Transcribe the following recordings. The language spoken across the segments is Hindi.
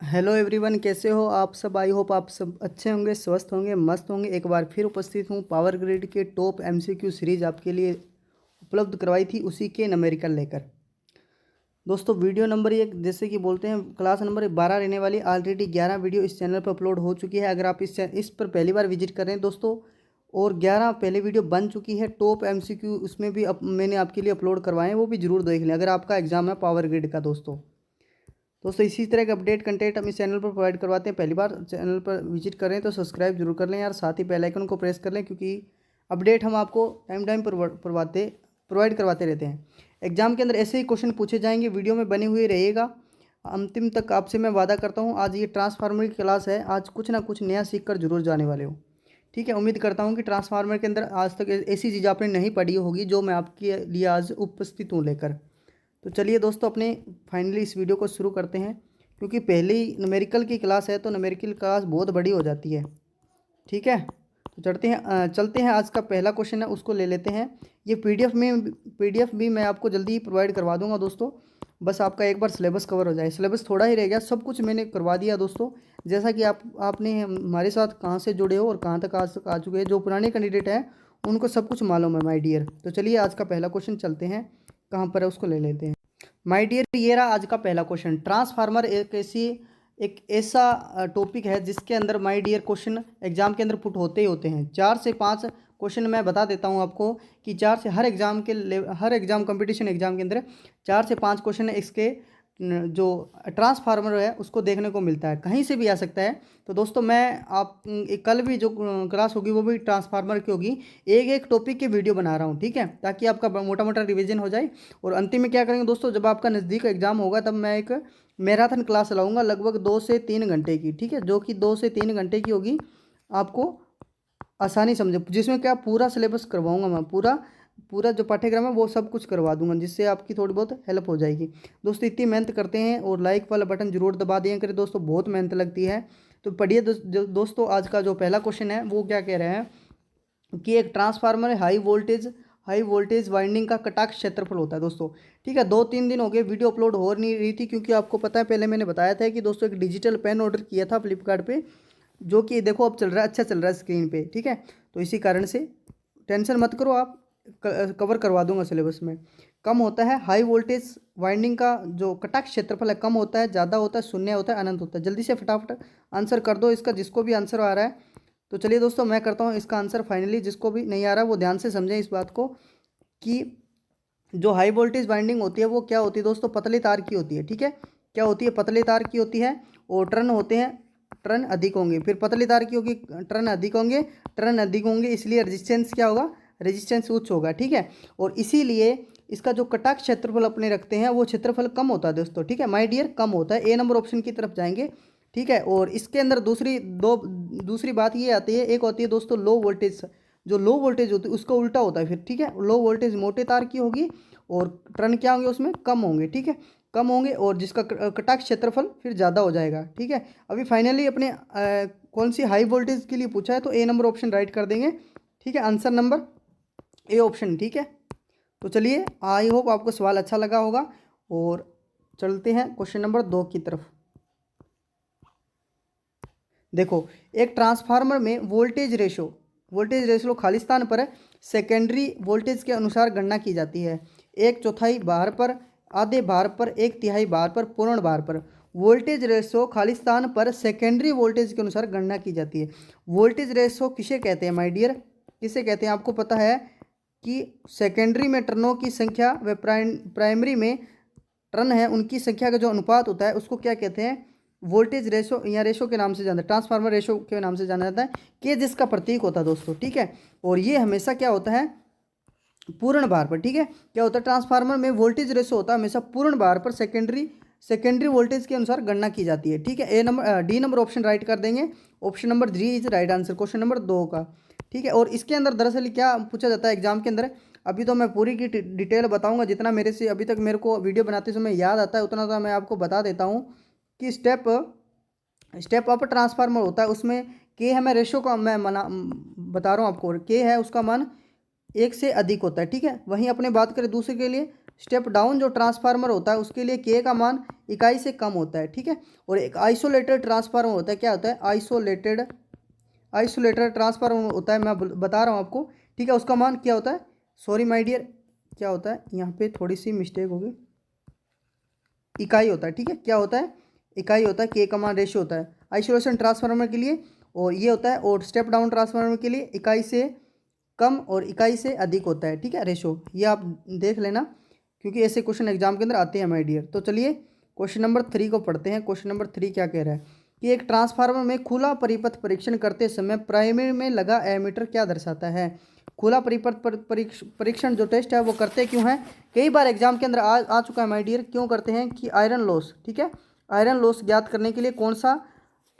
हेलो एवरीवन, कैसे हो आप सब। आई होप आप सब अच्छे होंगे, स्वस्थ होंगे, मस्त होंगे। एक बार फिर उपस्थित हूँ पावर ग्रिड के टॉप एमसीक्यू सीरीज आपके लिए उपलब्ध करवाई थी, उसी के न्यूमेरिकल लेकर। दोस्तों वीडियो नंबर एक, जैसे कि बोलते हैं, क्लास नंबर 12 रहने वाली। ऑलरेडी 11 वीडियो इस चैनल पर अपलोड हो चुकी है। अगर आप इस पर पहली बार विजिट कर रहे हैं दोस्तों, और 11 पहले वीडियो बन चुकी है टॉप एमसीक्यू, उसमें भी मैंने आपके लिए अपलोड करवाए हैं, वो भी जरूर देख लें अगर आपका एग्जाम है पावर ग्रिड का। दोस्तों इसी तरह का अपडेट कंटेंट हम इस चैनल पर प्रोवाइड करवाते हैं। पहली बार चैनल पर विजिट करें तो सब्सक्राइब जरूर कर लें यार, साथ ही बेल आइकन को प्रेस कर लें, क्योंकि अपडेट हम आपको टाइम पर प्रोवाइड करवाते रहते हैं। एग्जाम के अंदर ऐसे ही क्वेश्चन पूछे जाएंगे, वीडियो में बने हुए रहेगा अंतिम तक। आपसे मैं वादा करता हूँ, आज ये ट्रांसफार्मर की क्लास है, आज कुछ ना कुछ नया सीख कर जरूर जाने वाले हो। ठीक है, उम्मीद करता हूँ कि ट्रांसफार्मर के अंदर आज तक ऐसी चीज़ आपने नहीं पढ़ी होगी जो मैं आपके लिए आज उपस्थित हूँ लेकर। तो चलिए दोस्तों, अपने फाइनली इस वीडियो को शुरू करते हैं, क्योंकि पहली न्यूमेरिकल की क्लास है तो न्यूमेरिकल क्लास बहुत बड़ी हो जाती है। ठीक है, तो चलते हैं। आज का पहला क्वेश्चन है, उसको ले लेते हैं। ये पीडीएफ भी मैं आपको जल्दी ही प्रोवाइड करवा दूंगा दोस्तों। बस आपका एक बार सिलेबस कवर हो जाए। सिलेबस थोड़ा ही रह गया, सब कुछ मैंने करवा दिया दोस्तों। जैसा कि आपने हमारे साथ कहाँ से जुड़े हो और कहाँ तक आज तक आ चुके हैं, जो पुराने कैंडिडेट हैं उनको सब कुछ मालूम है माय डियर। तो चलिए आज का पहला क्वेश्चन चलते हैं, कहाँ पर है उसको ले लेते हैं। माय डियर, ये रहा आज का पहला क्वेश्चन। ट्रांसफार्मर एक ऐसा टॉपिक है जिसके अंदर माय डियर क्वेश्चन एग्जाम के अंदर पुट होते ही होते हैं। 4 से 5 क्वेश्चन मैं बता देता हूं आपको कि हर एग्जाम कंपटीशन एग्जाम के अंदर 4 से 5 क्वेश्चन इसके जो ट्रांसफार्मर है उसको देखने को मिलता है, कहीं से भी आ सकता है। तो दोस्तों कल भी जो क्लास होगी वो भी ट्रांसफार्मर की होगी। एक एक टॉपिक के वीडियो बना रहा हूँ, ठीक है, ताकि आपका मोटा मोटा रिवीजन हो जाए। और अंतिम में क्या करेंगे दोस्तों, जब आपका नज़दीक एग्जाम होगा तब मैं एक मैराथन क्लास लाऊंगा लगभग 2 से 3 घंटे की, ठीक है, जो कि 2 से 3 घंटे की होगी। आपको आसानी समझे, जिसमें क्या पूरा सिलेबस करवाऊंगा मैं, पूरा पूरा जो पाठ्यक्रम है वो सब कुछ करवा दूंगा, जिससे आपकी थोड़ी बहुत हेल्प हो जाएगी। दोस्तों इतनी मेहनत करते हैं और लाइक वाला बटन जरूर दबा दिया करें दोस्तों, बहुत मेहनत लगती है। तो पढ़िए दोस्तों, आज का जो पहला क्वेश्चन है वो क्या कह रहे हैं कि एक ट्रांसफार्मर हाई वोल्टेज वाइंडिंग का कटाक्ष क्षेत्रफल होता है दोस्तों। ठीक है, 2-3 दिन हो गए वीडियो अपलोड हो नहीं रही थी, क्योंकि आपको पता है पहले मैंने बताया था कि दोस्तों एक डिजिटल पेन ऑर्डर किया था फ्लिपकार्ट पे, जो कि देखो अब चल रहा है, अच्छा चल रहा है स्क्रीन पे। ठीक है, तो इसी कारण से टेंशन मत करो, आप कवर करवा दूंगा सिलेबस में। कम होता है हाई वोल्टेज वाइंडिंग का जो कटाक्ष क्षेत्रफल है, कम होता है, ज़्यादा होता है, शून्य होता है, अनंत होता है। जल्दी से फटाफट आंसर कर दो इसका, जिसको भी आंसर आ रहा है। तो चलिए दोस्तों, मैं करता हूँ इसका आंसर फाइनली। जिसको भी नहीं आ रहा वो ध्यान से समझें इस बात को, कि जो हाई वोल्टेज वाइंडिंग होती है वो क्या होती है दोस्तों, पतले तार की होती है। ठीक है, क्या होती है, पतले तार की होती है। और टर्न होते हैं, टर्न अधिक होंगे। फिर पतले तार की होगी, टर्न अधिक होंगे, इसलिए रेजिस्टेंस क्या होगा, रेजिस्टेंस उच्च होगा। ठीक है, और इसीलिए इसका जो कटाक्ष क्षेत्रफल अपने रखते हैं वो क्षेत्रफल कम होता है दोस्तों। ठीक है माय डियर, कम होता है। ए नंबर ऑप्शन की तरफ जाएंगे। ठीक है, और इसके अंदर दूसरी बात ये आती है, एक होती है दोस्तों लो वोल्टेज। जो लो वोल्टेज होती है उसका उल्टा होता है फिर। ठीक है, लो वोल्टेज मोटे तार की होगी और टर्न क्या होंगे उसमें, कम होंगे। ठीक है, कम होंगे, और जिसका कटाक्ष क्षेत्रफल फिर ज़्यादा हो जाएगा। ठीक है, अभी फाइनली अपने कौन सी हाई वोल्टेज के लिए पूछा है, तो ए नंबर ऑप्शन राइट कर देंगे। ठीक है, आंसर नंबर ए ऑप्शन। ठीक है, तो चलिए, आई होप आपको सवाल अच्छा लगा होगा, और चलते हैं क्वेश्चन नंबर 2 की तरफ। देखो, एक ट्रांसफार्मर में वोल्टेज रेशो खाली स्थान पर सेकेंडरी वोल्टेज के अनुसार गणना की जाती है। 1/4 भार पर, आधे भार पर, 1/3 भार पर, पूर्ण भार पर। वोल्टेज रेशो खाली स्थान पर सेकेंडरी वोल्टेज के अनुसार गणना की जाती है। वोल्टेज रेशो किसे कहते हैं माय डियर, किसे कहते हैं, आपको पता है कि सेकेंडरी में टर्नों की संख्या व प्राइमरी में टर्न है उनकी संख्या का जो अनुपात होता है उसको क्या कहते हैं, वोल्टेज रेशो या रेशो के नाम से जाना, ट्रांसफार्मर रेशो के नाम से जाना जाता है, कि जिसका प्रतीक होता है दोस्तों। ठीक है, और ये हमेशा क्या होता है, पूर्ण भार पर। ठीक है, क्या होता है, ट्रांसफार्मर में वोल्टेज रेशो होता है हमेशा पूर्ण भार पर सेकेंडरी वोल्टेज के अनुसार गणना की जाती है। ठीक है, डी नंबर ऑप्शन राइट कर देंगे। Option number 3 is right answer question number 2 का। ठीक है, और इसके अंदर दरअसल क्या पूछा जाता है एग्जाम के अंदर, अभी तो मैं पूरी की डिटेल बताऊंगा, जितना मेरे से अभी तक मेरे को वीडियो बनाते समय याद आता है उतना तो मैं आपको बता देता हूँ। कि स्टेप अप ट्रांसफार्मर होता है, उसमें के है, मैं रेशो का मैं बता रहा हूँ आपको, के है उसका मान 1 से अधिक होता है। ठीक है, वहीं अपने बात करें दूसरे के लिए, स्टेप डाउन जो ट्रांसफार्मर होता है उसके लिए के का मान इकाई से कम होता है, ठीक है। और एक आइसोलेटेड ट्रांसफार्मर होता है, क्या होता है, आइसोलेटेड ट्रांसफार्मर होता है, मैं बता रहा हूँ आपको, ठीक है। उसका मान क्या होता है, सॉरी माय डियर, क्या होता है, यहाँ पे थोड़ी सी मिस्टेक होगी, इकाई होता है, ठीक है। क्या होता है, इकाई होता है, के का मान रेशियो होता है आइसोलेशन ट्रांसफार्मर के लिए, और ये होता है, और स्टेप डाउन ट्रांसफार्मर के लिए इकाई से कम और इकाई से अधिक होता है, ठीक है, रेशो। ये आप देख लेना क्योंकि ऐसे क्वेश्चन एग्जाम के अंदर आते हैं माय डियर। तो चलिए क्वेश्चन नंबर 3 को पढ़ते हैं। क्वेश्चन नंबर 3 क्या कह रहा है कि एक ट्रांसफार्मर में खुला परिपथ परीक्षण करते समय प्राइमरी में लगा एमीटर क्या दर्शाता है। खुला परिपथ परीक्षण जो टेस्ट है वो करते क्यों है, कई बार एग्जाम के अंदर आ चुका है माय डियर। क्यों करते हैं कि आयरन लॉस, ठीक है, आयरन लॉस ज्ञात करने के लिए कौन सा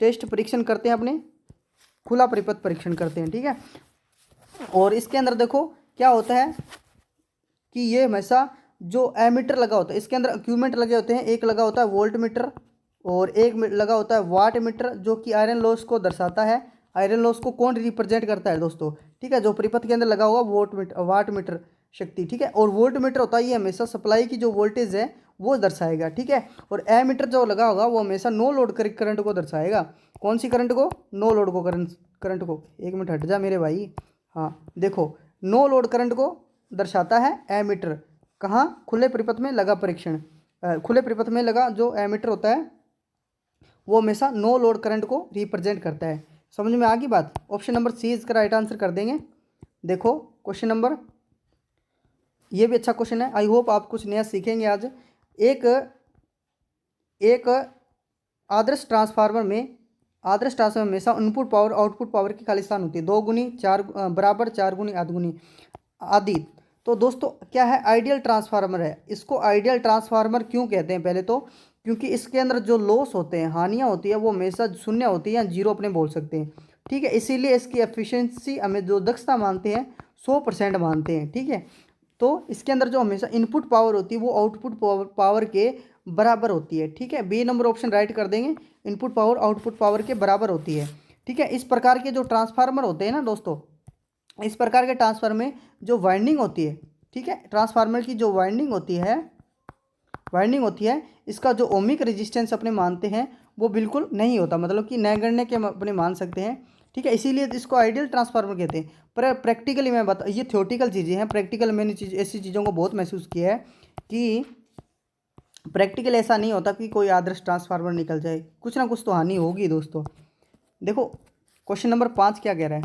टेस्ट परीक्षण करते हैं, अपने खुला परिपथ परीक्षण करते हैं, ठीक है। और इसके अंदर देखो क्या होता है कि ये हमेशा जो एमीटर लगा होता है इसके अंदर इक्विपमेंट लगे होते हैं, एक लगा होता है वोल्ट मीटर और एक लगा होता है वाट मीटर, जो कि आयरन लॉस को दर्शाता है। आयरन लॉस को कौन रिप्रेजेंट करता है दोस्तों, ठीक है, जो परिपथ के अंदर लगा हुआ वाट मीटर शक्ति, ठीक है। और वोल्ट मीटर होता है ये हमेशा सप्लाई की जो वोल्टेज है वो दर्शाएगा, ठीक है। और एमीटर जो लगा होगा वो हमेशा नो लोड करंट को दर्शाएगा। कौन सी करंट को, नो लोड को, करंट को, एक मिनट हट जा मेरे भाई, हाँ देखो, नो लोड करंट को दर्शाता है एमीटर। कहाँ, खुले परिपथ में लगा परीक्षण, खुले परिपथ में लगा जो एमीटर होता है वो हमेशा नो लोड करंट को रिप्रेजेंट करता है। समझ में आ गई बात। ऑप्शन नंबर सी इसका राइट आंसर कर देंगे। देखो क्वेश्चन नंबर, ये भी अच्छा क्वेश्चन है, आई होप आप कुछ नया सीखेंगे आज। एक एक आदर्श ट्रांसफार्मर में हमेशा इनपुट पावर आउटपुट पावर की खालिस्तान होती है, 2 गुनी 4 बराबर, 4 गुनी आध गुनी आदि। तो दोस्तों क्या है, आइडियल ट्रांसफार्मर है। इसको आइडियल ट्रांसफार्मर क्यों कहते हैं, पहले तो क्योंकि इसके अंदर जो लॉस होते हैं, हानियाँ होती है, वो हमेशा शून्य होती है या जीरो अपने बोल सकते हैं, ठीक है। इसीलिए इसकी एफिशिएंसी हमें जो दक्षता मानते हैं 100% मानते हैं, ठीक है। तो इसके अंदर जो हमेशा इनपुट पावर होती है वो आउटपुट पावर के बराबर होती है, ठीक है। बी नंबर ऑप्शन राइट कर देंगे, इनपुट पावर आउटपुट पावर के बराबर होती है, ठीक है। इस प्रकार के जो ट्रांसफार्मर होते हैं ना दोस्तों, इस प्रकार के ट्रांसफार्मर में जो वाइंडिंग होती है, ठीक है, ट्रांसफार्मर की जो वाइंडिंग होती है, इसका जो ओमिक रेजिस्टेंस अपने मानते हैं वो बिल्कुल नहीं होता, मतलब कि नगण्य के अपने मान सकते हैं, ठीक है। इसीलिए इसको आइडियल ट्रांसफार्मर कहते हैं। पर प्रैक्टिकली मैं बता, ये थ्योरेटिकल चीज़ें हैं, प्रैक्टिकल मैंने ऐसी चीज़ों को बहुत महसूस किया है कि प्रैक्टिकल ऐसा नहीं होता कि कोई आदर्श ट्रांसफार्मर निकल जाए, कुछ ना कुछ तो हानि होगी दोस्तों। देखो क्वेश्चन नंबर 5 क्या कह रहा है,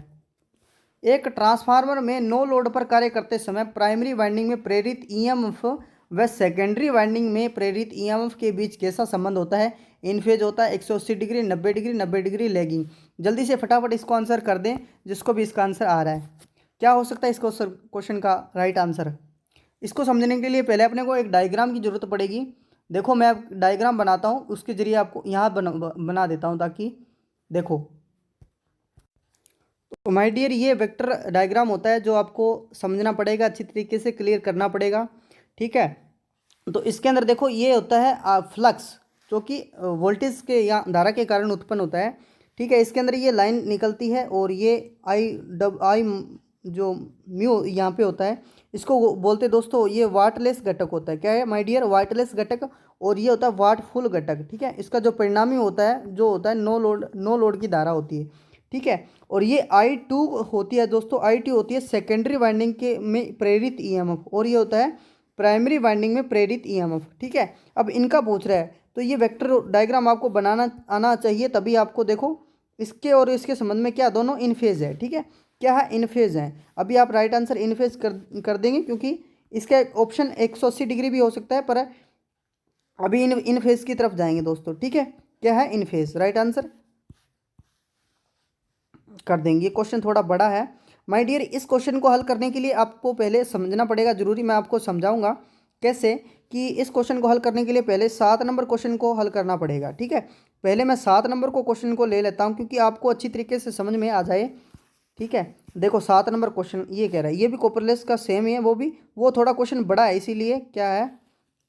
एक ट्रांसफार्मर में नो लोड पर कार्य करते समय प्राइमरी वाइंडिंग में प्रेरित ईएमएफ व सेकेंडरी वाइंडिंग में प्रेरित ईएमएफ के बीच कैसा संबंध होता है। इन फेज होता है 180 डिग्री, 90 डिग्री, 90 डिग्री लैगिंग। जल्दी से फटाफट इसको आंसर कर दें जिसको भी इसका आंसर आ रहा है। क्या हो सकता है इसको क्वेश्चन का राइट आंसर। इसको समझने के लिए पहले अपने को एक डायग्राम की ज़रूरत पड़ेगी। देखो मैं डायग्राम बनाता हूँ, उसके जरिए आपको यहाँ बना देता हूँ ताकि देखो। तो माय डियर ये वेक्टर डायग्राम होता है जो आपको समझना पड़ेगा, अच्छी तरीके से क्लियर करना पड़ेगा, ठीक है। तो इसके अंदर देखो ये होता है फ्लक्स, जो कि वोल्टेज के या धारा के कारण उत्पन्न होता है, ठीक है। इसके अंदर ये लाइन निकलती है और ये आई जो म्यू यहाँ पे होता है, इसको बोलते दोस्तों ये वाटलेस घटक होता है। क्या है माय डियर, वाटलेस घटक। और ये होता है वाट फुल घटक, ठीक है। इसका जो परिणामी होता है जो होता है नो लोड की धारा होती है, ठीक है। और ये I2 होती है दोस्तों, I2 होती है सेकेंडरी वाइंडिंग के में प्रेरित ईएमएफ, और ये होता है प्राइमरी वाइंडिंग में प्रेरित ईएमएफ, ठीक है। अब इनका पूछ रहा है तो ये वेक्टर डायग्राम आपको बनाना आना चाहिए, तभी आपको देखो इसके और इसके संबंध में क्या दोनों इन फेज है, ठीक है। क्या है, इन फेज है। अभी आप राइट आंसर इन फेज कर देंगे क्योंकि इसका ऑप्शन 180 डिग्री भी हो सकता है, पर अभी इन फेज की तरफ जाएंगे दोस्तों, ठीक है। क्या है, इन फेज, राइट आंसर कर देंगे। क्वेश्चन थोड़ा बड़ा है माय डियर। इस क्वेश्चन को हल करने के लिए आपको पहले समझना पड़ेगा, जरूरी मैं आपको समझाऊंगा कैसे, कि इस क्वेश्चन को हल करने के लिए पहले 7 नंबर क्वेश्चन को हल करना पड़ेगा, ठीक है। पहले मैं 7 नंबर को क्वेश्चन को ले लेता हूं क्योंकि आपको अच्छी तरीके से समझ में आ जाए, ठीक है। देखो 7 नंबर क्वेश्चन ये कह रहा है, ये भी कॉपरलेस का सेम ही है, वो थोड़ा क्वेश्चन बड़ा है, इसीलिए क्या है।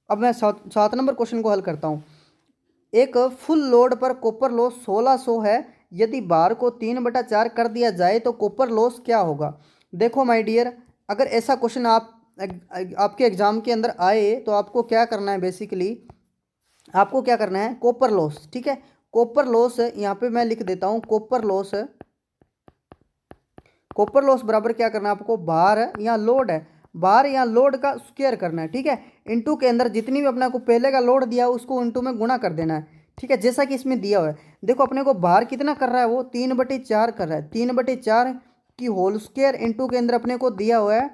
अब मैं 7 नंबर क्वेश्चन को हल करता हूँ। एक फुल लोड पर कॉपर लॉस 1600 है, यदि बार को 3/4 कर दिया जाए तो कॉपर लॉस क्या होगा। देखो माय डियर, अगर ऐसा क्वेश्चन आप आपके एग्ज़ाम के अंदर आए तो आपको क्या करना है, बेसिकली आपको क्या करना है, कॉपर लॉस, ठीक है। कॉपर लॉस यहाँ पे मैं लिख देता हूँ, कॉपर लॉस बराबर क्या करना है आपको, भार या लोड है, भार या लोड का स्क्वायर करना है, ठीक है। इनटू के अंदर जितनी भी अपने को पहले का लोड दिया उसको इनटू में गुणा कर देना है, ठीक है, जैसा कि इसमें दिया हुआ है। देखो अपने को भार कितना कर रहा है, वो 3/4 कर रहा है, 3/4 की होल स्क्वायर इनटू के अंदर अपने को दिया हुआ है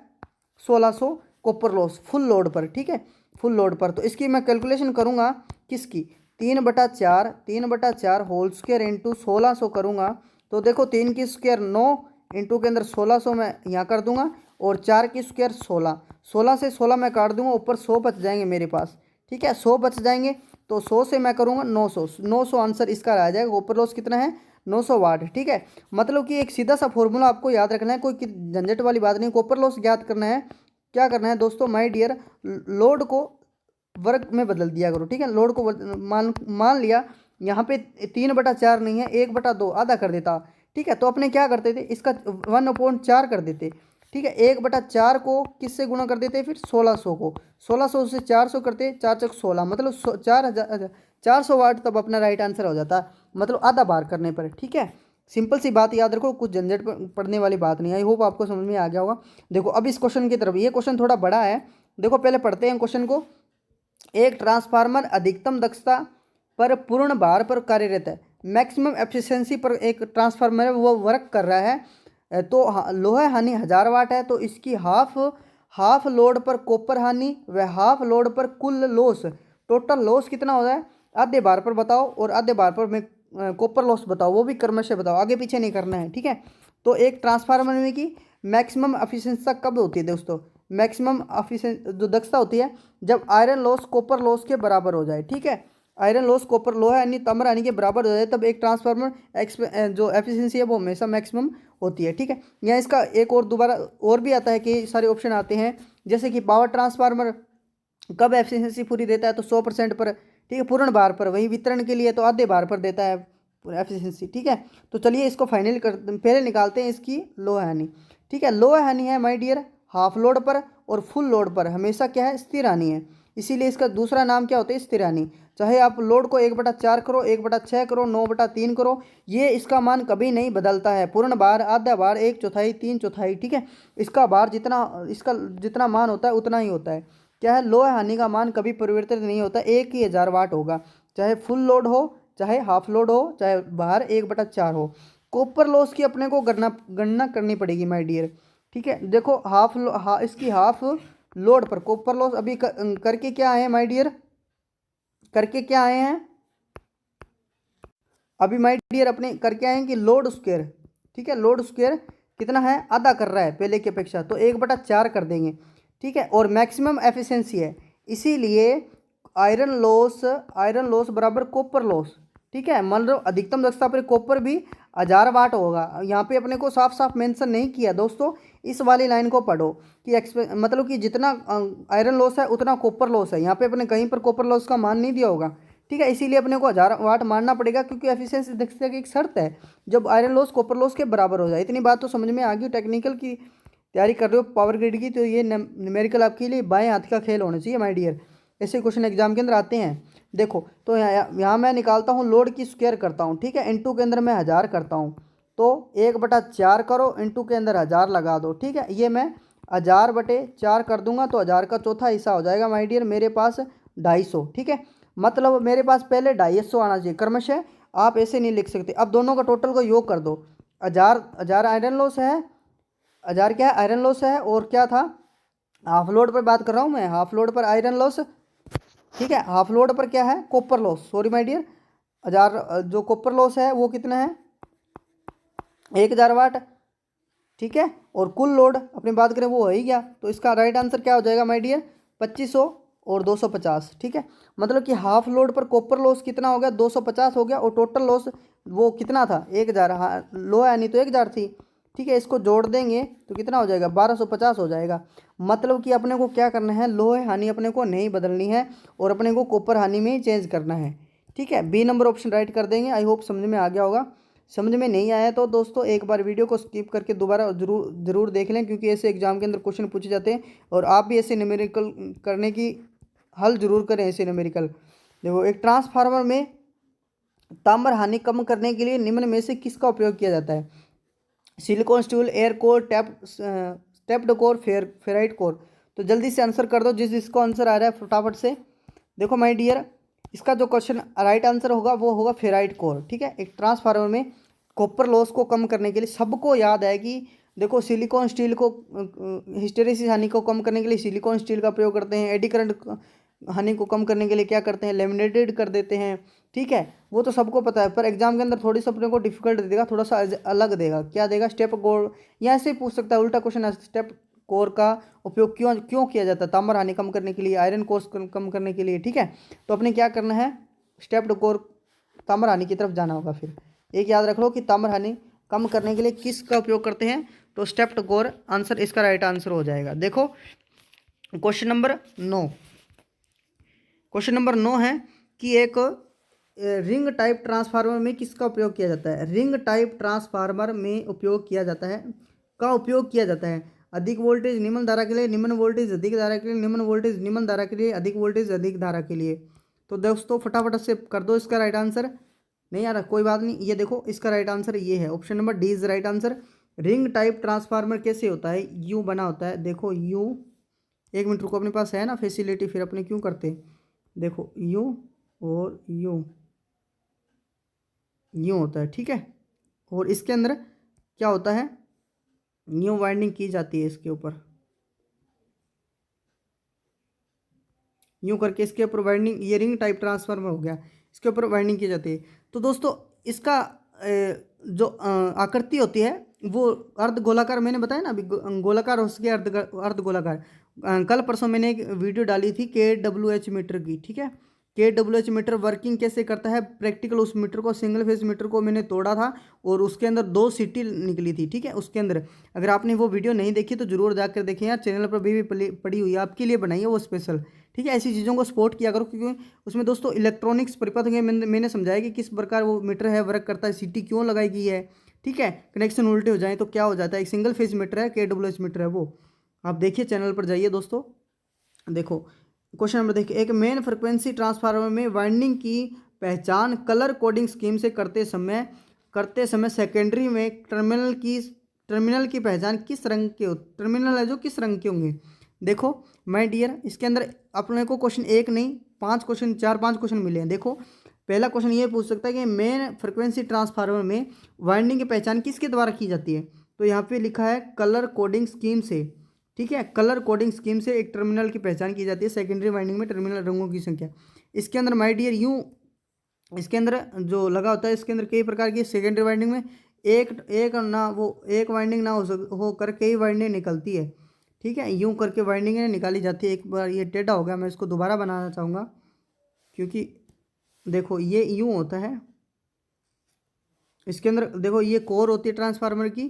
1600 कॉपर लॉस फुल लोड पर, ठीक है, फुल लोड पर। तो इसकी मैं कैलकुलेशन करूँगा किसकी, 3/4 होल स्क्वायर इंटू 1600 करूँगा। तो देखो 3 की स्क्वायर 9 इंटू के अंदर 1600 मैं यहाँ कर दूंगा, और 4 की स्क्वायर 16, 16 से 16 मैं काट दूंगा, ऊपर 100 बच जाएंगे मेरे पास, ठीक है, 100 बच जाएंगे। तो 100 से मैं करूँगा 900, 900 आंसर इसका आ जाएगा। कॉपर लॉस कितना है, 900 वाट, ठीक है। मतलब कि एक सीधा सा फॉर्मूला आपको याद रखना है, कोई झंझट वाली बात नहीं। कॉपर लॉस याद करना है, क्या करना है दोस्तों, माय डियर, लोड को वर्ग में बदल दिया करो, ठीक है। लोड को मान मान लिया यहाँ पे 3/4 नहीं है, 1/2 आधा कर देता, ठीक है। तो अपने क्या करते थे, इसका 1/4 कर देते, ठीक है। 1/4 को किससे गुणा कर देते, फिर 1600 को, 1600 से 400 करते, 4×16 मतलब 400 वाट, तब अपना राइट आंसर हो जाता, मतलब आधा बार करने पर, ठीक है। सिंपल सी बात याद रखो, कुछ झंझट पढ़ने वाली बात नहीं। आई होप आपको समझ में आ गया होगा। देखो अब इस क्वेश्चन की तरफ, ये क्वेश्चन थोड़ा बड़ा है, देखो पहले पढ़ते हैं क्वेश्चन को। एक ट्रांसफार्मर अधिकतम दक्षता पर पूर्ण भार पर कार्यरत है, मैक्सिमम एफिशिएंसी पर एक ट्रांसफार्मर है वो वर्क कर रहा है। तो लोहा हानि 1000 वाट है, तो इसकी हाफ लोड पर कॉपर हानि व हाफ लोड पर कुल लॉस, टोटल लॉस कितना होता है, आधे बार पर बताओ, और आधे बार पर मैं कॉपर लॉस बताओ, वो भी क्रमशः बताओ, आगे पीछे नहीं करना है, ठीक है। तो एक ट्रांसफार्मर में की मैक्सिमम एफिशिएंसी कब होती है दोस्तों, मैक्सिमम एफिशिएंसी जो दक्षता होती है जब आयरन लॉस कॉपर लॉस के बराबर हो जाए, ठीक है। आयरन लॉस कॉपर लोहा यानी तांबा यानी के बराबर हो जाए, तब एक ट्रांसफार्मर जो एफिशिएंसी है वो हमेशा मैक्सिमम होती है, ठीक है। यहाँ इसका एक और दोबारा और भी आता है कि सारे ऑप्शन आते हैं, जैसे कि पावर ट्रांसफार्मर कब एफिशिएंसी पूरी देता है, तो 100% पर, ठीक है, पूर्ण भार पर। वही वितरण के लिए तो आधे भार पर देता है एफिशिएंसी, ठीक है। तो चलिए इसको फाइनल कर, पहले निकालते हैं इसकी लोहा हानि, ठीक है। लोहा हानि है माय डियर हाफ लोड पर और फुल लोड पर हमेशा क्या है, स्थिर हानि है, इसीलिए इसका दूसरा नाम क्या होता है, स्थिर हानि। चाहे आप लोड को 1/4 करो, 1/6 करो, 9/3 करो, ये इसका मान कभी नहीं बदलता है। पूर्ण भार, आधा भार, 1/4, 3/4, ठीक है, इसका भार जितना, इसका जितना मान होता है उतना ही होता है। क्या है, लोहा हानि का मान कभी परिवर्तित नहीं होता, एक ही 1000 वाट होगा, चाहे फुल लोड हो, चाहे हाफ लोड हो, चाहे भार 1/4 हो। कॉपर लॉस की अपने को गणना करनी पड़ेगी माय डियर, ठीक है। देखो इसकी हाफ लोड पर कॉपर लॉस अभी करके क्या आए हैं माय डियर, करके क्या आए हैं अभी माय डियर, अपने करके आए हैं कि लोड स्क्वायर, ठीक है, लोड स्क्वायर कितना है, आधा कर रहा है पहले की अपेक्षा, तो 1/4 कर देंगे, ठीक है। और मैक्सिमम एफिशिएंसी है, इसीलिए आयरन लॉस बराबर कॉपर लॉस, ठीक है। मान लो अधिकतम दक्षता पर कॉपर भी 1000 वाट होगा, यहाँ पे अपने को साफ साफ मेंशन नहीं किया दोस्तों, इस वाली लाइन को पढ़ो कि मतलब कि जितना आयरन लॉस है उतना कॉपर लॉस है, यहाँ पे अपने कहीं पर कॉपर लॉस का मान नहीं दिया होगा, ठीक है। इसीलिए अपने को 1000 वाट मानना पड़ेगा, क्योंकि एफिशिएंसी दक्षता की एक शर्त है जब आयरन लॉस कॉपर लॉस के बराबर हो जाए। इतनी बात तो समझ में आ गई। टेक्निकल की तैयारी कर रहे हो पावर ग्रिड की, तो ये न्यूमेरिकल आपके लिए बाएं हाथ का खेल होना चाहिए माय डियर, ऐसे क्वेश्चन एग्जाम के अंदर आते हैं। देखो तो यहाँ मैं निकालता हूँ, लोड की स्क्वायर करता हूँ, ठीक है, इंटू के अंदर मैं 1000 करता हूँ, तो 1/4 करो, इंटू के अंदर 1000 लगा दो, ठीक है। ये मैं 1000/4 कर दूंगा, तो 1000 का चौथा हिस्सा हो जाएगा माय डियर मेरे पास 250, ठीक है। मतलब मेरे पास पहले 250 आना चाहिए क्रमशः, आप ऐसे नहीं लिख सकते। अब दोनों का टोटल को योग कर दो, 1000 आयरन लॉस है, 1000 क्या है, आयरन लॉस है, और क्या था, हाफ लोड पर बात कर रहा हूँ मैं, हाफ लोड पर आयरन लॉस, ठीक है, हाफ लोड पर क्या है, copper loss, sorry my dear, 1000 जो कॉपर लॉस है वो कितना है, 1000 वाट, ठीक है। और कुल लोड अपनी बात करें वो हो ही गया, तो इसका राइट आंसर क्या हो जाएगा माय डियर, 2500 और 250, ठीक है। मतलब कि हाफ लोड पर कॉपर लॉस कितना हो गया, 250 हो गया, और टोटल लॉस वो कितना था, 1000, हाँ लो है नहीं तो 1000 थी, ठीक है। इसको जोड़ देंगे तो कितना हो जाएगा, 1250 हो जाएगा। मतलब कि अपने को क्या करना है, लोहे हानि अपने को नहीं बदलनी है, और अपने को कॉपर हानि में ही चेंज करना है, ठीक है। बी नंबर ऑप्शन राइट कर देंगे। आई होप समझ में आ गया होगा। समझ में नहीं आया तो दोस्तों एक बार वीडियो को स्किप करके दोबारा ज़रूर देख लें, क्योंकि ऐसे एग्जाम के अंदर क्वेश्चन पूछे जाते हैं और आप भी ऐसे न्यूमेरिकल करने की हल जरूर करें ऐसे न्यूमेरिकल। देखो, एक ट्रांसफार्मर में ताम्र हानि कम करने के लिए निम्न में से किसका उपयोग किया जाता है? Silicon steel, air core, stepped core, ferrite core. तो जल्दी से आंसर कर दो जिसको आंसर आ रहा है फटाफट से। देखो माय डियर, इसका जो क्वेश्चन राइट आंसर होगा वो होगा फेराइट कोर। ठीक है, एक ट्रांसफार्मर में कॉपर लॉस को कम करने के लिए सबको याद है कि देखो सिलिकॉन स्टील को हिस्टेरेसिस हानि को कम करने के लिए सिलिकॉन स्टील का प्रयोग करते हैं, एडी करंट हानि को कम करने के लिए क्या करते हैं, लेमिनेटेड कर देते हैं। ठीक है, वो तो सबको पता है, पर एग्जाम के अंदर थोड़ी सा अपने को डिफिकल्ट देगा, थोड़ा सा अलग देगा। क्या देगा? Step core. यहाँ से पूछ सकता है उल्टा क्वेश्चन, स्टेप कोर का उपयोग क्यों क्यों किया जाता है? ताम्र हानि कम करने के लिए, आयरन कोर्स कम करने के लिए। ठीक है, तो अपने क्या करना है, स्टेप्ड कोर ताम्र हानि की तरफ जाना होगा। फिर एक याद रख लो कि ताम्र हानि कम करने के लिए किसका उपयोग करते हैं, तो स्टेप्ड कोर आंसर इसका राइट आंसर हो जाएगा। देखो क्वेश्चन नंबर 9, क्वेश्चन नंबर 9 है कि एक रिंग टाइप ट्रांसफार्मर में किसका उपयोग किया जाता है? रिंग टाइप ट्रांसफार्मर में उपयोग किया जाता है का उपयोग किया जाता है अधिक वोल्टेज निम्न धारा के लिए, निम्न वोल्टेज अधिक धारा के लिए, निम्न वोल्टेज निम्न धारा के लिए, अधिक वोल्टेज अधिक धारा के लिए। तो दोस्तों फटाफट से कर दो इसका राइट आंसर। नहीं आ रहा कोई बात नहीं, ये देखो इसका राइट आंसर ये है, option number D is right answer. Ring type transformer कैसे होता है? यू बना होता है। देखो यू, एक मिनट रुको, अपने पास है ना फैसिलिटी, फिर अपने क्यों करते। देखो यू और यूँ होता है। ठीक है, और इसके अंदर क्या होता है, न्यू वाइंडिंग की जाती है इसके ऊपर, यूँ करके इसके ऊपर वाइंडिंग, ये रिंग टाइप ट्रांसफार्मर हो गया, इसके ऊपर वाइंडिंग की जाती है। तो दोस्तों इसका जो आकृति होती है वो अर्ध गोलाकार, मैंने बताया ना अभी, गोलाकार हो सके अर्ध गोलाकार। कल परसों मैंने एक वीडियो डाली थी KWH मीटर की। ठीक है, KWH मीटर वर्किंग कैसे करता है, प्रैक्टिकल उस मीटर को, सिंगल फेज मीटर को मैंने तोड़ा था और उसके अंदर 2 सीटी निकली थी। ठीक है, उसके अंदर अगर आपने वो वीडियो नहीं देखी तो जरूर जाकर देखें यार, चैनल पर भी पड़ी हुई है, आपके लिए बनाई है वो स्पेशल। ठीक है, ऐसी चीज़ों को सपोर्ट किया करो, क्योंकि उसमें दोस्तों इलेक्ट्रॉनिक्स परिपथ के मैंने समझाया कि किस प्रकार वो मीटर है वर्क करता है, सीटी क्यों लगाई गई है। ठीक है, कनेक्शन उल्टे हो जाए तो क्या हो जाता है। एक सिंगल फेज मीटर है, KWH मीटर है वो, आप देखिए चैनल पर जाइए दोस्तों। देखो क्वेश्चन नंबर देखिए, एक मेन फ्रिक्वेंसी ट्रांसफार्मर में वाइंडिंग की पहचान कलर कोडिंग स्कीम से करते समय सेकेंडरी में टर्मिनल की पहचान किस रंग के, टर्मिनल है जो किस रंग के होंगे। देखो माय डियर, इसके अंदर अपने को क्वेश्चन एक नहीं 5 क्वेश्चन, 4-5 क्वेश्चन मिले हैं। देखो पहला क्वेश्चन ये पूछ सकता है कि मेन फ्रिक्वेंसी ट्रांसफार्मर में वाइंडिंग की पहचान किसके द्वारा की जाती है, तो यहाँ पे लिखा है कलर कोडिंग स्कीम से। ठीक है, कलर कोडिंग स्कीम से एक टर्मिनल की पहचान की जाती है, सेकेंडरी वाइंडिंग में टर्मिनल रंगों की संख्या। इसके अंदर माय डियर यूँ, इसके अंदर जो लगा होता है, इसके अंदर कई प्रकार की सेकेंडरी वाइंडिंग में एक वाइंडिंग ना हो कर कई वाइंडिंग निकलती है। ठीक है, यूँ करके वाइंडिंग निकाली जाती है। एक बार ये टेढ़ा हो गया, मैं इसको दोबारा बनाना चाहूँगा, क्योंकि देखो ये यूँ होता है, इसके अंदर देखो ये कोर होती है ट्रांसफार्मर की,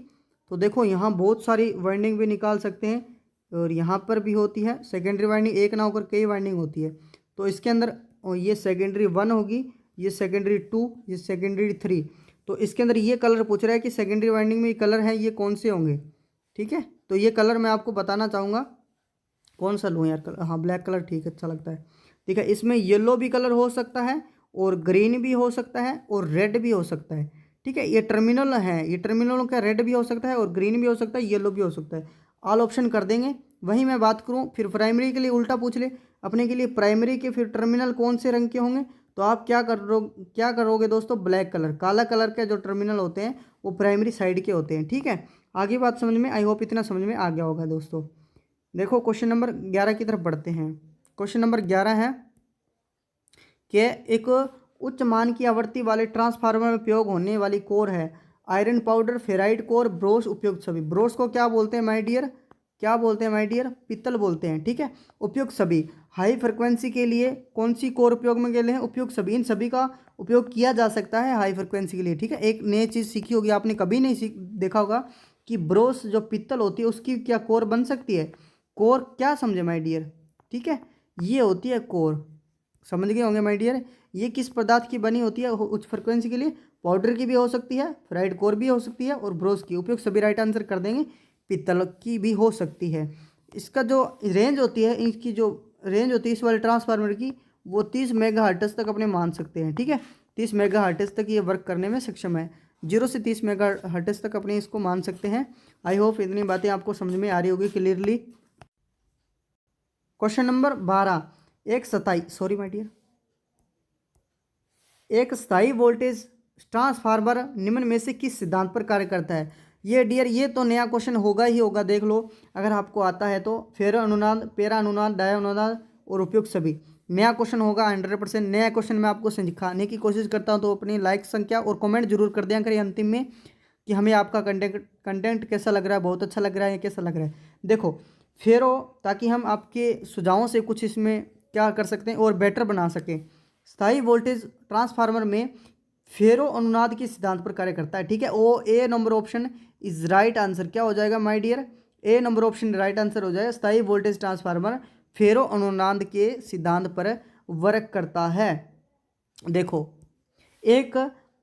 तो देखो यहाँ बहुत सारी वाइंडिंग भी निकाल सकते हैं, और यहाँ पर भी होती है सेकेंडरी वाइंडिंग, एक ना होकर कई वाइंडिंग होती है। तो इसके अंदर ये सेकेंडरी 1 होगी, ये सेकेंडरी 2, ये सेकेंडरी 3। तो इसके अंदर ये कलर पूछ रहा है कि सेकेंडरी वाइंडिंग में ये कलर हैं, ये कौन से होंगे। ठीक है, तो ये कलर मैं आपको बताना चाहूँगा, कौन सा लूँ यार कलर, हाँ ब्लैक कलर ठीक अच्छा लगता है। ठीक है, इसमें येलो भी कलर हो सकता है और ग्रीन भी हो सकता है और रेड भी हो सकता है। ठीक है, ये टर्मिनल है, ये टर्मिनलों का रेड भी हो सकता है और ग्रीन भी हो सकता है, येलो भी हो सकता है। ऑल ऑप्शन कर देंगे। वहीं मैं बात करूँ फिर प्राइमरी के लिए उल्टा पूछ ले अपने के लिए, प्राइमरी के फिर टर्मिनल कौन से रंग के होंगे, तो आप क्या करोगे दोस्तों, ब्लैक कलर, काला कलर के जो टर्मिनल होते हैं वो प्राइमरी साइड के होते हैं। ठीक है, आगे बात समझ में, आई होप इतना समझ में आ गया होगा दोस्तों। देखो क्वेश्चन नंबर 11 की तरफ बढ़ते हैं। क्वेश्चन नंबर 11 है कि एक उच्च मान की आवृत्ति वाले ट्रांसफार्मर में उपयोग होने वाली कोर है iron powder, ferrite core, brush, उपयुक्त सभी। ब्रोश को क्या बोलते हैं माय डियर, क्या बोलते हैं माय डियर, पित्तल बोलते हैं। ठीक है, उपयुक्त सभी, हाई फ्रिक्वेंसी के लिए कौन सी कोर उपयोग में गए हैं, उपयुक्त सभी। इन सभी का उपयोग किया जा सकता है हाई फ्रिक्वेंसी के लिए। ठीक है, एक नई चीज़ सीखी होगी आपने, कभी नहीं देखा होगा कि ब्रोश जो पित्तल होती है उसकी क्या कोर बन सकती है। कोर क्या समझे माय डियर, ठीक है, ये होती है कोर। समझ गए होंगे माय डियर। ये किस पदार्थ की बनी होती है उच्च फ्रिक्वेंसी के लिए? पाउडर की भी हो सकती है, फ्राइड कोर भी हो सकती है और ब्रोंज की। उपयुक्त सभी राइट आंसर कर देंगे। पीतल की भी हो सकती है। इसका जो रेंज होती है, इसकी जो रेंज होती है इस वाले ट्रांसफार्मर की, वो 30 मेगाहर्ट्ज तक अपने मान सकते हैं। ठीक है, 30 मेगाहर्ट्ज तक ये वर्क करने में सक्षम है। 0 से 30 मेगाहर्ट्ज तक अपने इसको मान सकते हैं। आई होप इतनी बातें आपको समझ में आ रही होगी क्लियरली। Question number 12। एक स्थायी वोल्टेज ट्रांसफार्मर निम्न में से किस सिद्धांत पर कार्य करता है? ये डियर ये तो नया क्वेश्चन होगा ही होगा, देख लो अगर आपको आता है तो। फेरो अनुनाद, पेरा अनुनाद, डाया अनुनाद और उपयुक्त सभी, नया क्वेश्चन होगा 100%। नया क्वेश्चन मैं आपको सिखाने की कोशिश करता हूँ, तो अपनी लाइक संख्या और कमेंट जरूर कर दिया करिए अंतिम में कि हमें आपका कंटेंट कैसा लग रहा है, बहुत अच्छा लग रहा है या कैसा लग रहा है। देखो फेरो, ताकि हम आपके सुझावों से कुछ इसमें क्या कर सकते हैं और बेटर बना सकें। स्थायी वोल्टेज ट्रांसफार्मर में फेरो अनुनाद के सिद्धांत पर कार्य करता है। ठीक है, oh A number option is right answer. क्या हो जाएगा my dear? A number option right answer हो जाएगा। स्थायी वोल्टेज ट्रांसफार्मर फेरो अनुनाद के सिद्धांत पर वर्क करता है। देखो, एक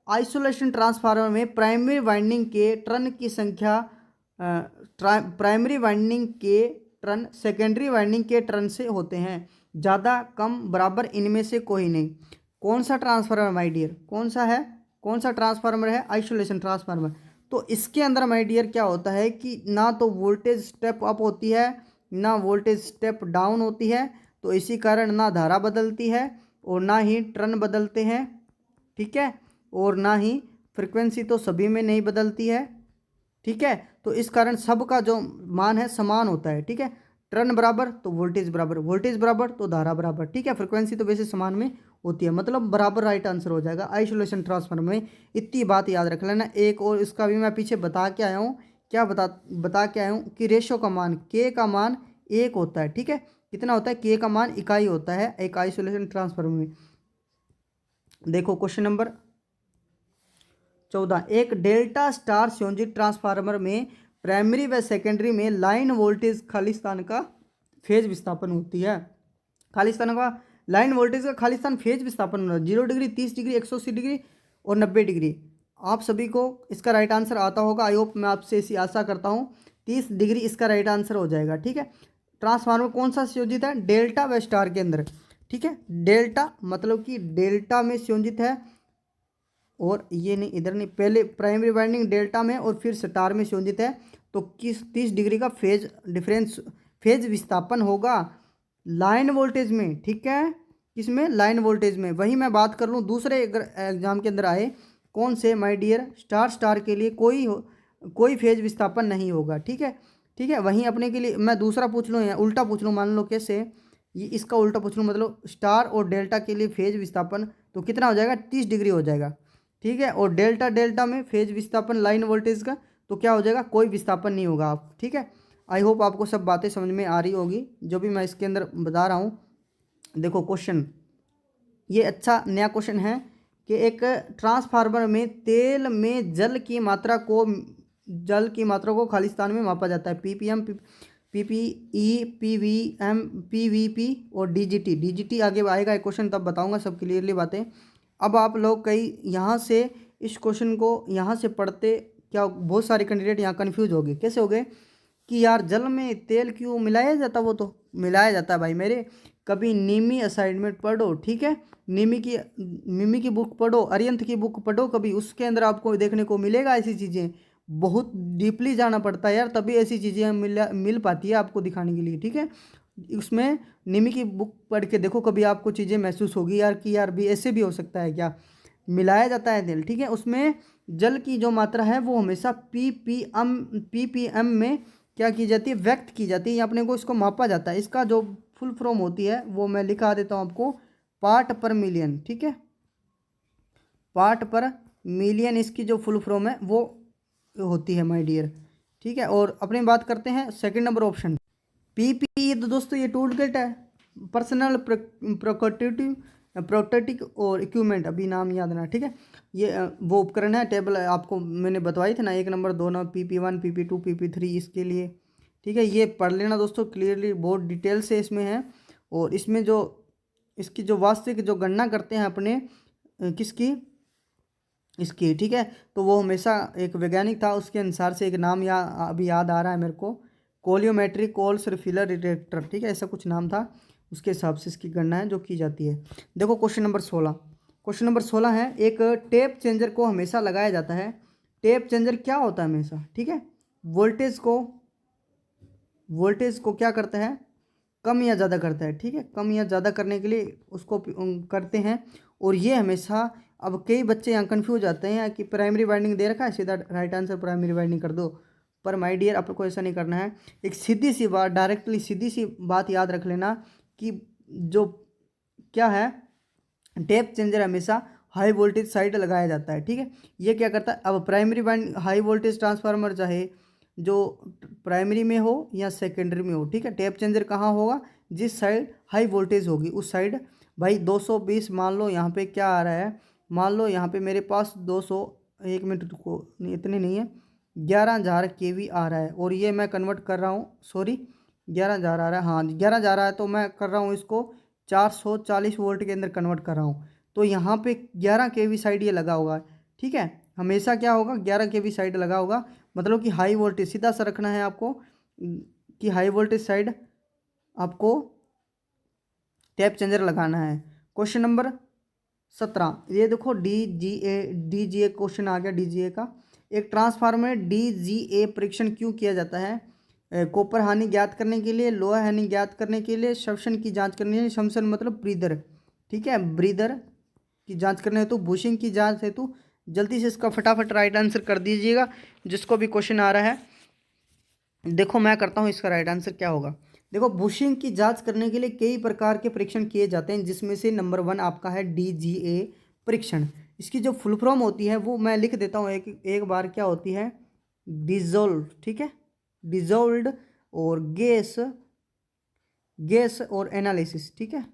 आइसोलेशन ट्रांसफार्मर में प्राइमरी वाइंडिंग के टर्न की संख्या, प्राइमरी वाइंडिंग के टर्न सेकेंडरी वाइंडिंग के टर्न से होते हैं। ज़्यादा कम बराबर इनमें से कोई नहीं। कौन सा ट्रांसफार्मर माय डियर? कौन सा है? कौन सा ट्रांसफार्मर है? Isolation transformer. तो इसके अंदर माय डियर क्या होता है कि ना तो वोल्टेज स्टेप अप होती है, ना वोल्टेज स्टेप डाउन होती है। तो इसी कारण ना धारा बदलती है और ना ही टर्न बदलते हैं। ठीक है, और ना ही फ्रिक्वेंसी तो सभी में नहीं बदलती है। ठीक है, तो इस कारण सबका जो मान है समान होता है। ठीक है, टर्न बराबर तो वोल्टेज बराबर, वोल्टेज बराबर तो धारा बराबर। ठीक है, फ्रिक्वेंसी तो वैसे समान में होती है, मतलब बराबर राइट आंसर हो जाएगा आइसोलेशन ट्रांसफार्मर में। इतनी बात याद रख लेना। एक और इसका भी मैं पीछे बता के आया हूँ। क्या बता के आया हूँ कि रेशो का मान, के का मान 1 होता है। ठीक है, कितना होता है? के का मान इकाई होता है एक आइसोलेशन ट्रांसफार्मर में। देखो क्वेश्चन नंबर 14। एक डेल्टा स्टार संयोजित ट्रांसफार्मर में प्राइमरी व सेकेंडरी में लाइन वोल्टेज खालिस्तान का फेज विस्थापन होती है। खालिस्तान का लाइन वोल्टेज का खालिस्तान फेज विस्थापन होता है 0 डिग्री, 30 डिग्री, 180 डिग्री और 90 डिग्री। आप सभी को इसका राइट आंसर आता होगा। आई होप, मैं आपसे ऐसी आशा करता हूँ। 30 डिग्री इसका राइट आंसर हो जाएगा। ठीक है, ट्रांसफार्मर कौन सा संयोजित है? डेल्टा व स्टार के अंदर। ठीक है, डेल्टा मतलब कि डेल्टा में संयोजित है, और ये नहीं, इधर नहीं, पहले प्राइमरी वाइंडिंग डेल्टा में और फिर स्टार में संयोजित है। तो किस 30 डिग्री का फेज डिफरेंस, फेज विस्थापन होगा लाइन वोल्टेज में। ठीक है, किसमें? लाइन वोल्टेज में। वही मैं बात कर लूँ दूसरे एग्जाम के अंदर आए, कौन से माय डियर? स्टार के लिए कोई फेज विस्थापन नहीं होगा। ठीक है, ठीक है। वहीं अपने के लिए मैं दूसरा पूछ लूँ या उल्टा पूछ लूँ, मान लो कैसे, ये इसका उल्टा पूछ लूँ, मतलब स्टार और डेल्टा के लिए फेज विस्थापन तो कितना हो जाएगा? 30 डिग्री हो जाएगा। ठीक है, और डेल्टा में फेज विस्थापन लाइन वोल्टेज का तो क्या हो जाएगा? कोई विस्थापन नहीं होगा। आप ठीक है, आई होप आपको सब बातें समझ में आ रही होगी जो भी मैं इसके अंदर बता रहा हूँ। देखो क्वेश्चन, ये अच्छा नया क्वेश्चन है कि एक ट्रांसफार्मर में तेल में जल की मात्रा को खालिस्तान में मापा जाता है। पीपीएम, पीपीई, पीवीएम, पीवीपी और डीजीटी आगे आएगा एक क्वेश्चन, तब बताऊंगा सब क्लियरली बातें। अब आप लोग कई यहाँ से इस क्वेश्चन को यहाँ से पढ़ते क्या बहुत सारे कैंडिडेट यहाँ कन्फ्यूज हो गए। कैसे हो गए कि यार जल में तेल क्यों मिलाया जाता? वो तो मिलाया जाता है भाई मेरे। कभी नीमी असाइनमेंट पढ़ो, ठीक है, नीमी की बुक पढ़ो, अरियंत की बुक पढ़ो, कभी उसके अंदर आपको देखने को मिलेगा ऐसी चीज़ें। बहुत डीपली जाना पड़ता है यार, तभी ऐसी चीज़ें मिल पाती है आपको दिखाने के लिए। ठीक है, उसमें निमी की बुक पढ़ के देखो, कभी आपको चीज़ें महसूस होगी यार कि यार भी ऐसे भी हो सकता है क्या, मिलाया जाता है तेल। ठीक है, उसमें जल की जो मात्रा है वो हमेशा पीपीएम में क्या की जाती है? व्यक्त की जाती है, या अपने को इसको मापा जाता है। इसका जो फुल फॉर्म होती है वो मैं लिखा देता हूँ आपको, पार्ट पर मिलियन। ठीक है, पार्ट पर मिलियन इसकी जो फुल फॉर्म है वो होती है माय डियर। ठीक है, और अपनी बात करते हैं सेकंड नंबर ऑप्शन पीपीई। तो दोस्तों ये टूल किट है, पर्सनल प्रोटेक्टिव और इक्विपमेंट, अभी नाम याद ना। ठीक है, ये वो उपकरण है, टेबल आपको मैंने बताई थी ना, 1 number 2 number, PP1, PP2, PP3 इसके लिए। ठीक है, ये पढ़ लेना दोस्तों क्लियरली, बहुत डिटेल से इसमें है। और इसमें जो इसकी जो वास्तविक जो गणना करते हैं अपने किसकी, इसकी, ठीक है। तो वो हमेशा एक वैज्ञानिक था, उसके अनुसार से एक नाम अभी याद आ रहा है मेरे को, कोलियोमेट्रिक कोल्स रिफिलर रिएक्टर, ठीक है, ऐसा कुछ नाम था। उसके हिसाब से इसकी गणना है जो की जाती है। देखो क्वेश्चन नंबर 16, क्वेश्चन नंबर 16 है, एक टेप चेंजर को हमेशा लगाया जाता है। टेप चेंजर क्या होता है हमेशा, ठीक है, वोल्टेज को क्या करता है, कम या ज़्यादा करता है, ठीक है, कम या ज़्यादा करने के लिए उसको करते हैं। और ये हमेशा, अब कई बच्चे यहाँ कन्फ्यूज आते हैं कि प्राइमरी वाइंडिंग दे रखा है, सीधा राइट आंसर प्राइमरी वाइंडिंग कर दो। पर माय डियर, आपको ऐसा नहीं करना है। एक सीधी सी बात, डायरेक्टली सीधी सी बात याद रख लेना कि जो क्या है, टेप चेंजर हमेशा हाई वोल्टेज साइड लगाया जाता है, ठीक है। ये क्या करता है, अब primary wind high voltage transformer चाहे जो प्राइमरी में हो या सेकेंडरी में हो, ठीक है, टेप चेंजर कहाँ होगा, जिस साइड हाई वोल्टेज होगी उस साइड। भाई 220 मान लो यहाँ पे क्या आ रहा है, मान लो यहाँ पे मेरे पास 200, 1 मिनट को नहीं, इतने नहीं है, 11,000 केवी आ रहा है। और ये मैं कन्वर्ट कर रहा हूँ, सॉरी 11,000 आ रहा है, हाँ 11,000 आ रहा है, तो मैं कर रहा हूँ इसको 440 वोल्ट के अंदर कन्वर्ट कर रहा हूँ। तो यहाँ पे 11 केवी साइड ये लगा होगा, ठीक है, हमेशा क्या होगा, 11 केवी साइड लगा होगा। मतलब कि हाई वोल्टेज सीधा सा रखना है आपको, कि हाई वोल्टेज साइड आपको टैप चेंजर लगाना है। क्वेश्चन नंबर 17, ये देखो डी जी ए क्वेश्चन आ गया, DGA का। एक ट्रांसफार्मर DGA परीक्षण क्यों किया जाता है, कॉपर हानि ज्ञात करने के लिए, लोहा हानि ज्ञात करने के लिए, शमसन की जांच करने के लिए, शमसन मतलब ब्रीदर, ठीक है, ब्रीदर की जांच करने हेतु, बुशिंग की जांच हेतु। जल्दी से इसका फटाफट राइट आंसर कर दीजिएगा जिसको भी क्वेश्चन आ रहा है। देखो मैं करता हूँ इसका राइट आंसर क्या होगा। देखो बुशिंग की जांच करने के लिए कई प्रकार के परीक्षण किए जाते हैं, जिसमें से नंबर 1 आपका है DGA परीक्षण। इसकी जो फुल फॉर्म होती है वो मैं लिख देता हूँ एक बार, क्या होती है, डिजोल्व, ठीक है, डिजोल्व्ड और गैस और एनालिसिस, ठीक है,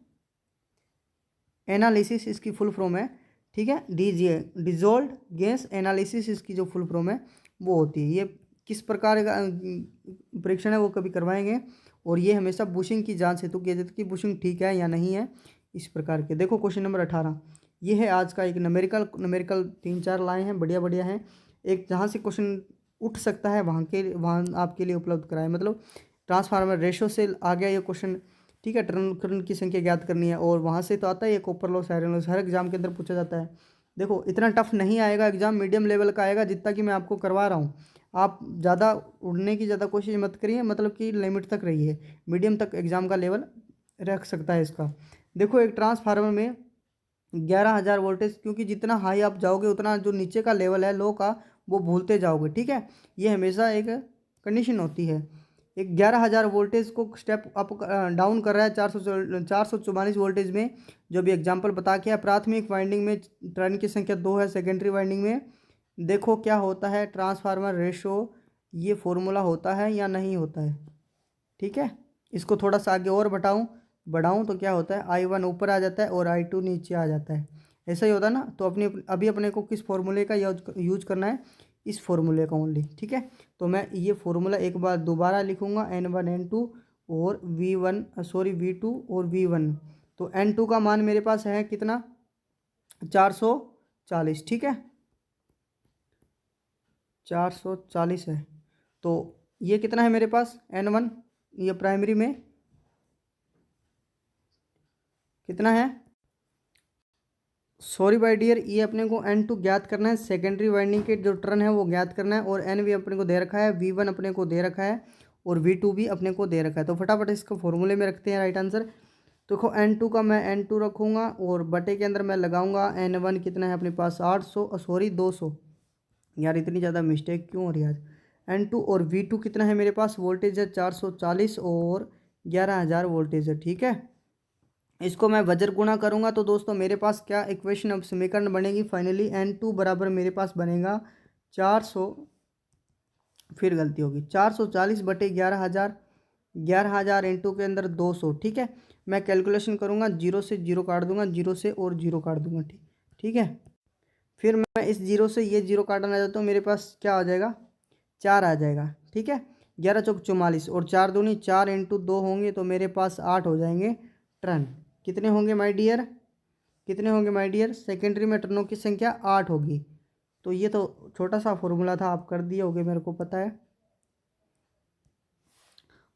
एनालिसिस इसकी फुल फॉर्म है, ठीक है, DGA डिजोल्व्ड गैस एनालिसिस इसकी जो फुल फॉर्म है वो होती है। ये किस प्रकार का परीक्षण है वो कभी करवाएंगे। और ये हमेशा बुशिंग की जांच हेतु किया जाता है कि बुशिंग ठीक है या नहीं है, इस प्रकार के। देखो क्वेश्चन नंबर 18, ये है आज का एक नमेरिकल 3-4 लाए हैं, बढ़िया बढ़िया हैं। एक जहाँ से क्वेश्चन उठ सकता है वहाँ आपके लिए उपलब्ध कराए, मतलब ट्रांसफार्मर रेशो से आ गया ये क्वेश्चन, ठीक है, टर्न करंट की संख्या ज्ञात करनी है। और वहाँ से तो आता है ये कॉपर लॉस, आयरन लॉस, हर एग्जाम के अंदर पूछा जाता है। देखो इतना टफ नहीं आएगा एग्जाम, मीडियम लेवल का आएगा जितना कि मैं आपको करवा रहा हूँ। आप ज़्यादा उड़ने की ज़्यादा कोशिश मत करिए, मतलब कि लिमिट तक रहिए, मीडियम तक एग्जाम का लेवल रख सकता है इसका। देखो एक ट्रांसफार्मर में 11,000 वोल्टेज, क्योंकि जितना हाई आप जाओगे उतना जो नीचे का लेवल है लो का वो भूलते जाओगे, ठीक है, ये हमेशा एक कंडीशन होती है। एक 11,000 वोल्टेज को स्टेप अप डाउन कर रहा है 444 वोल्टेज में, जो भी एग्जांपल बता के है। प्राथमिक वाइंडिंग में टर्न की संख्या 2 है, सेकेंडरी वाइंडिंग में देखो क्या होता है, ट्रांसफार्मर रेशो, ये फॉर्मूला होता है या नहीं होता है, ठीक है। इसको थोड़ा सा आगे और बढ़ाऊँ तो क्या होता है, I1 ऊपर आ जाता है और I2 नीचे आ जाता है, ऐसा ही होता है ना। तो अभी अपने को किस फॉर्मूले का यूज करना है, इस फॉर्मूले का ओनली, ठीक है। तो मैं ये फॉर्मूला एक बार दोबारा लिखूंगा, N1 N2 और V2 और V1। तो N2 का मान मेरे पास है कितना, 440, ठीक है, 440 है। तो ये कितना है मेरे पास N1, ये प्राइमरी में कितना है, सॉरी बाय डियर, ये अपने को N2 ज्ञात करना है, सेकेंडरी वाइंडिंग के जो टर्न है वो ज्ञात करना है। और N भी अपने को दे रखा है, V1 अपने को दे रखा है और V2 भी अपने को दे रखा है। तो फटाफट इसको फॉर्मूले में रखते हैं राइट आंसर। तो देखो N2 का मैं N2 रखूँगा और बटे के अंदर मैं लगाऊंगा N1 कितना है अपने पास 800, सॉरी 200, यार इतनी ज़्यादा मिस्टेक क्यों हो रही है आज। N2 और V2 कितना है मेरे पास, वोल्टेज है 440 और 11,000 वोल्टेज है, ठीक है। इसको मैं वज्र गुणा करूंगा तो दोस्तों मेरे पास क्या इक्वेशन, अब समीकरण बनेगी फाइनली, N2 बराबर मेरे पास बनेगा 400, फिर गलती होगी, 440 बटे 11,000, 11,000 इंटू के अंदर 200, ठीक है। मैं कैलकुलेशन करूंगा, जीरो से जीरो काट दूंगा, जीरो से और जीरो काट दूंगा, ठीक, ठीक है। फिर मैं इस जीरो से ये जीरो काटना चाहता हूँ, मेरे पास क्या आ जाएगा, 4 आ जाएगा, ठीक है। 11 चौक 44 और 4 दूनी 4 इंटू 2 होंगे तो मेरे पास 8 हो जाएंगे टर्न, कितने होंगे माय डियर, कितने होंगे माय डियर? सेकेंडरी में टर्नों की संख्या 8 होगी। तो ये तो छोटा सा फॉर्मूला था, आप कर दिए होगे, मेरे को पता है।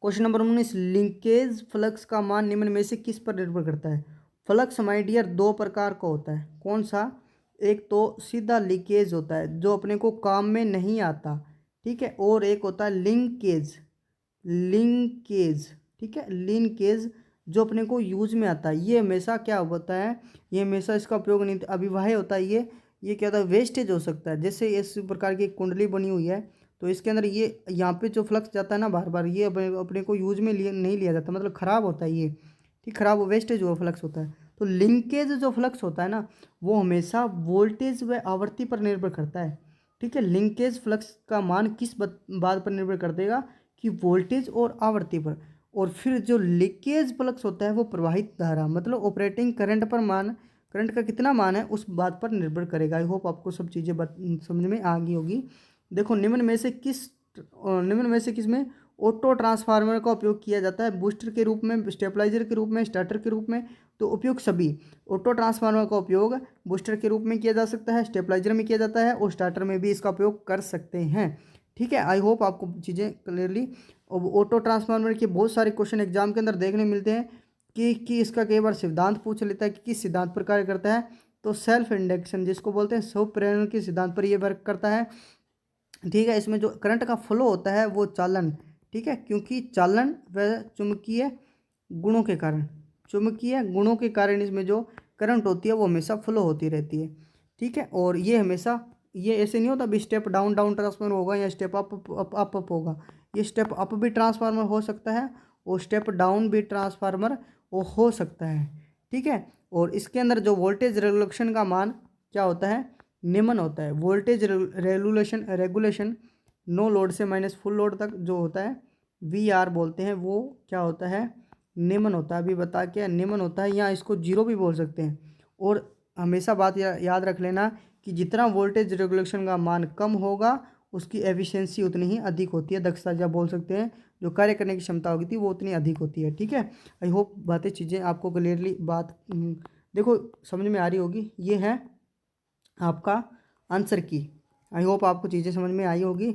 क्वेश्चन नंबर 19, लिंकेज फ्लक्स का मान निम्न में से किस पर निर्भर करता है? फ्लक्स माय डियर दो प्रकार का होता है। कौन सा? एक तो सीधा लीकेज होता है जो अपने को काम में नहीं आता, ठीक है, और एक होता है लिंकेज, लिंकेज, ठीक है, लिंकेज जो अपने को यूज में आता है। ये हमेशा क्या होता है, ये हमेशा इसका उपयोग नहीं, अभिवाह्य होता है। ये क्या होता है, वेस्टेज हो सकता है। जैसे इस प्रकार की एक कुंडली बनी हुई है, तो इसके अंदर ये यहाँ पे जो फ्लक्स जाता है ना बार बार, ये अपने को यूज में नहीं लिया जाता, मतलब ख़राब होता है ये, ठीक, ख़राब वेस्टेज हुआ फ्लक्स होता है। तो लिंकेज जो फ्लक्स होता है ना, वो हमेशा वोल्टेज व आवृत्ति पर निर्भर करता है, ठीक है। लिंकेज फ्लक्स का मान किस बात पर निर्भर कर देगा कि वोल्टेज और आवृत्ति पर। और फिर जो लीकेज फ्लक्स होता है वो प्रवाहित धारा, मतलब ऑपरेटिंग करंट पर मान, करंट का कितना मान है उस बात पर निर्भर करेगा। आई होप आपको सब चीज़ें समझ में आ गई होगी। देखो निम्न में से किस में ऑटो ट्रांसफार्मर का उपयोग किया जाता है? बूस्टर के रूप में, स्टेबलाइजर के रूप में, स्टार्टर के रूप में। तो उपयोग सभी, ऑटो ट्रांसफार्मर का उपयोग बूस्टर के रूप में किया जा सकता है, स्टेबलाइजर में किया जाता है, और स्टार्टर में भी इसका उपयोग कर सकते हैं, ठीक है। आई होप आपको चीज़ें क्लियरली। ऑटो ट्रांसफार्मर के बहुत सारे क्वेश्चन एग्जाम के अंदर देखने मिलते हैं कि इसका कई बार सिद्धांत पूछ लेता है कि किस सिद्धांत पर कार्य करता है। तो सेल्फ इंडक्शन जिसको बोलते हैं, स्व प्रेरण के सिद्धांत पर यह वर्क करता है, ठीक है। इसमें जो करंट का फ्लो होता है वो चालन, ठीक है, क्योंकि चालन व चुंबकीय गुणों के कारण, चुंबकीय गुणों के कारण इसमें जो करंट होती है वो हमेशा फ्लो होती रहती है, ठीक है। और ये हमेशा, ये ऐसे नहीं होता भी स्टेप डाउन डाउन ट्रांसफार्मर होगा या step up up up up होगा। ये स्टेप अप भी ट्रांसफार्मर हो सकता है और स्टेप डाउन भी ट्रांसफार्मर वो हो सकता है, ठीक है। और इसके अंदर जो वोल्टेज रेगुलेशन का मान क्या होता है, निम्न होता है। वोल्टेज रेगुलेशन नो लोड से माइनस फुल लोड तक जो होता है, VR बोलते हैं, वो क्या होता है, निम्न होता है। अभी बता के निम्न होता है, या इसको जीरो भी बोल सकते हैं। और हमेशा बात याद रख लेना कि जितना वोल्टेज रेगुलेशन का मान कम होगा उसकी एफिशिएंसी उतनी ही अधिक होती है, दक्षता जब बोल सकते हैं, जो कार्य करने की क्षमता होगी थी वो उतनी अधिक होती है, ठीक है। आई होप बातें चीज़ें आपको क्लियरली बात देखो समझ में आ रही होगी। ये है आपका आंसर की। आई होप आपको चीज़ें समझ में आई होगी।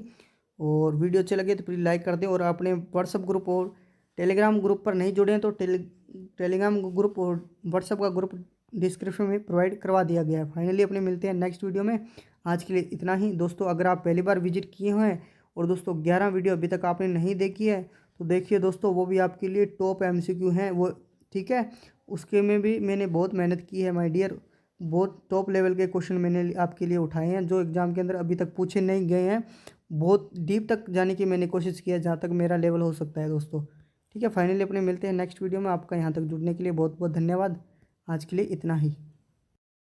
और वीडियो अच्छे लगे तो प्लीज़ लाइक कर दें, और अपने व्हाट्सअप ग्रुप और टेलीग्राम ग्रुप पर नहीं जुड़े हैं तो टेलीग्राम ग्रुप और व्हाट्सअप का ग्रुप डिस्क्रिप्शन में प्रोवाइड करवा दिया गया है। फाइनली अपने मिलते हैं नेक्स्ट वीडियो में। आज के लिए इतना ही दोस्तों। अगर आप पहली बार विजिट किए हुए हैं और दोस्तों 11 वीडियो अभी तक आपने नहीं देखी है तो देखिए दोस्तों, वो भी आपके लिए टॉप MCQ हैं वो, ठीक है। उसके में भी मैंने बहुत मेहनत की है माय डियर, बहुत टॉप लेवल के क्वेश्चन मैंने आपके लिए उठाए हैं जो एग्ज़ाम के अंदर अभी तक पूछे नहीं गए हैं। बहुत डीप तक जाने की मैंने कोशिश की है जहाँ तक मेरा लेवल हो सकता है दोस्तों, ठीक है। फाइनली अपने मिलते हैं नेक्स्ट वीडियो में। आपका यहाँ तक जुड़ने के लिए बहुत बहुत धन्यवाद। आज के लिए इतना ही।